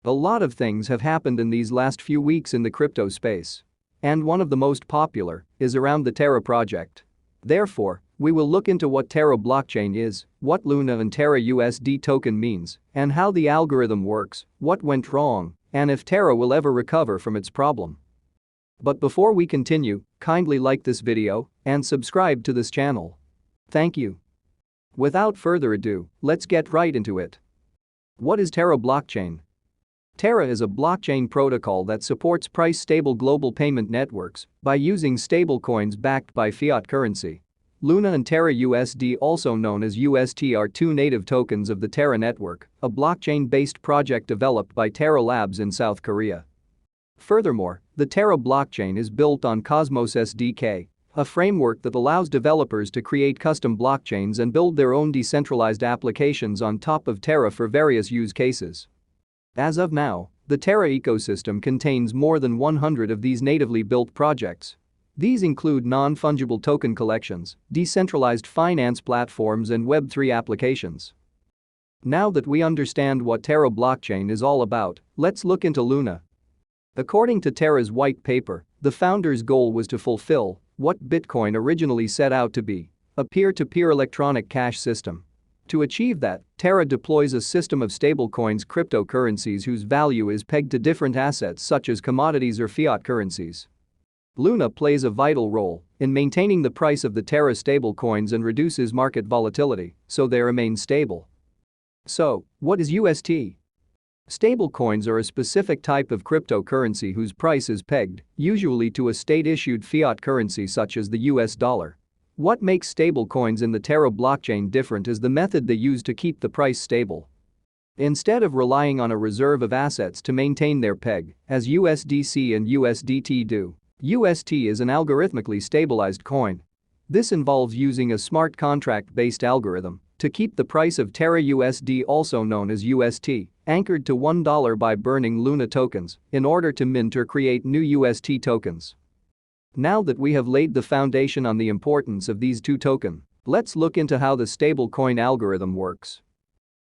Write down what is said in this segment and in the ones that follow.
A lot of things have happened in these last few weeks in the crypto space. And one of the most popular is around the Terra project. Therefore, we will look into what Terra blockchain is, what Luna and Terra USD token means, and how the algorithm works, what went wrong, and if Terra will ever recover from its problem. But before we continue, kindly like this video and subscribe to this channel. Thank you. Without further ado, let's get right into it. What is Terra blockchain? Terra is a blockchain protocol that supports price-stable global payment networks by using stablecoins backed by fiat currency. Luna and Terra USD, also known as UST, are two native tokens of the Terra network, a blockchain-based project developed by Terra Labs in South Korea. Furthermore, the Terra blockchain is built on Cosmos SDK, a framework that allows developers to create custom blockchains and build their own decentralized applications on top of Terra for various use cases. As of now, the Terra ecosystem contains more than 100 of these natively built projects. These include non-fungible token collections, decentralized finance platforms, and Web3 applications. Now that we understand what Terra blockchain is all about, let's look into Luna. According to Terra's white paper, the founders' goal was to fulfill what Bitcoin originally set out to be: a peer-to-peer electronic cash system. To achieve that, Terra deploys a system of stablecoins, cryptocurrencies whose value is pegged to different assets such as commodities or fiat currencies. Luna plays a vital role in maintaining the price of the Terra stablecoins and reduces market volatility so they remain stable. So, what is UST? Stablecoins are a specific type of cryptocurrency whose price is pegged, usually to a state-issued fiat currency such as the US dollar. What makes stablecoins in the Terra blockchain different is the method they use to keep the price stable. Instead of relying on a reserve of assets to maintain their peg, as USDC and USDT do, UST is an algorithmically stabilized coin. This involves using a smart contract-based algorithm to keep the price of Terra USD, also known as UST, anchored to $1 by burning Luna tokens in order to mint or create new UST tokens. Now that we have laid the foundation on the importance of these two tokens, let's look into how the stablecoin algorithm works.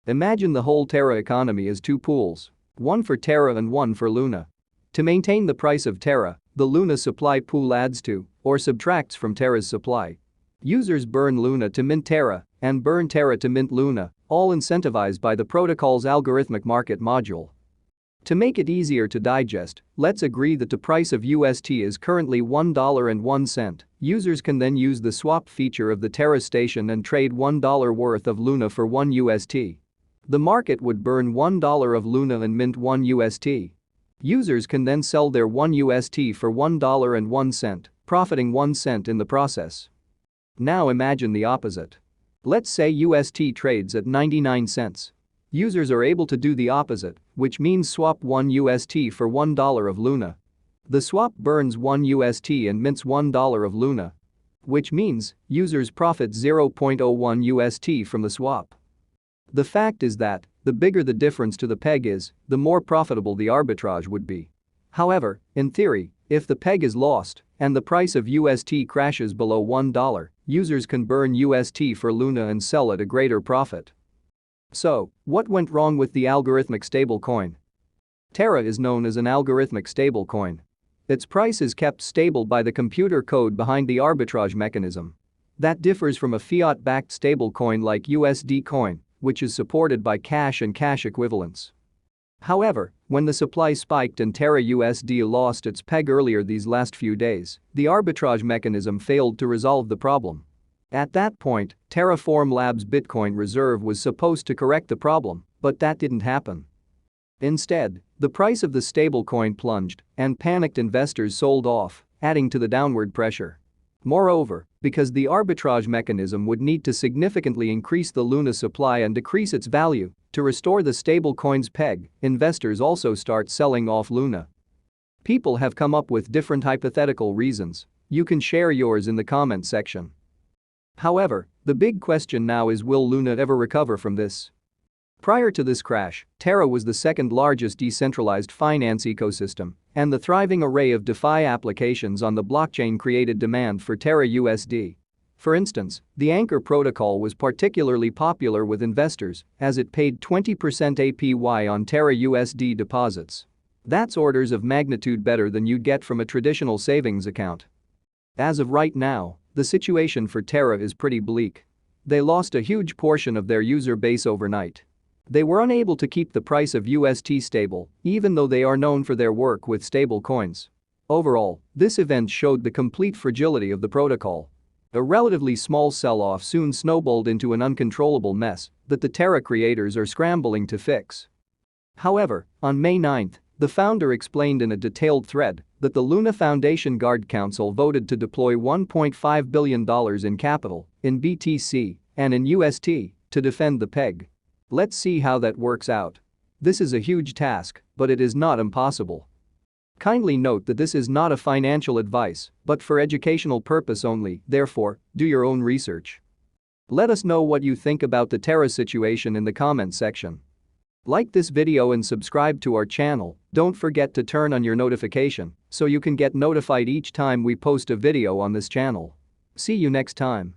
Imagine the whole Terra economy as two pools, one for Terra and one for Luna. To maintain the price of Terra, the Luna supply pool adds to or subtracts from Terra's supply. Users burn Luna to mint Terra and burn Terra to mint Luna, all incentivized by the protocol's algorithmic market module. To make it easier to digest, let's agree that the price of UST is currently $1.01. Users can then use the swap feature of the Terra station and trade $1 worth of Luna for 1 UST. The market would burn $1 of Luna and mint 1 UST. Users can then sell their 1 UST for $1.01, profiting 1 cent in the process. Now imagine the opposite. Let's say UST trades at 99 cents. Users are able to do the opposite, which means swap 1 UST for $1 of Luna. The swap burns 1 UST and mints $1 of Luna. Which means users profit 0.01 UST from the swap. The fact is that, the bigger the difference to the peg is, the more profitable the arbitrage would be. However, in theory, if the peg is lost and the price of UST crashes below $1, users can burn UST for Luna and sell at a greater profit. So, what went wrong with the algorithmic stablecoin? Terra is known as an algorithmic stablecoin. Its price is kept stable by the computer code behind the arbitrage mechanism. That differs from a fiat-backed stablecoin like USD Coin, which is supported by cash and cash equivalents. However, when the supply spiked and Terra USD lost its peg earlier these last few days, the arbitrage mechanism failed to resolve the problem. At that point, Terraform Labs' Bitcoin reserve was supposed to correct the problem, but that didn't happen. Instead, the price of the stablecoin plunged, and panicked investors sold off, adding to the downward pressure. Moreover, because the arbitrage mechanism would need to significantly increase the Luna supply and decrease its value to restore the stablecoin's peg, investors also start selling off Luna. People have come up with different hypothetical reasons. You can share yours in the comment section. However, the big question now is, will Luna ever recover from this? Prior to this crash, Terra was the second largest decentralized finance ecosystem, and the thriving array of DeFi applications on the blockchain created demand for Terra USD. For instance, the Anchor protocol was particularly popular with investors as it paid 20% APY on Terra USD deposits. That's orders of magnitude better than you'd get from a traditional savings account. As of right now, the situation for Terra is pretty bleak. They lost a huge portion of their user base overnight. They were unable to keep the price of UST stable, even though they are known for their work with stablecoins. Overall, this event showed the complete fragility of the protocol. A relatively small sell-off soon snowballed into an uncontrollable mess that the Terra creators are scrambling to fix. However, on May 9, the founder explained in a detailed thread that the Luna Foundation Guard Council voted to deploy $1.5 billion in capital, in BTC, and in UST, to defend the peg. Let's see how that works out. This is a huge task, but it is not impossible. Kindly note that this is not a financial advice, but for educational purpose only, therefore, do your own research. Let us know what you think about the Terra situation in the comments section. Like this video and subscribe to our channel. Don't forget to turn on your notification so you can get notified each time we post a video on this channel. See you next time.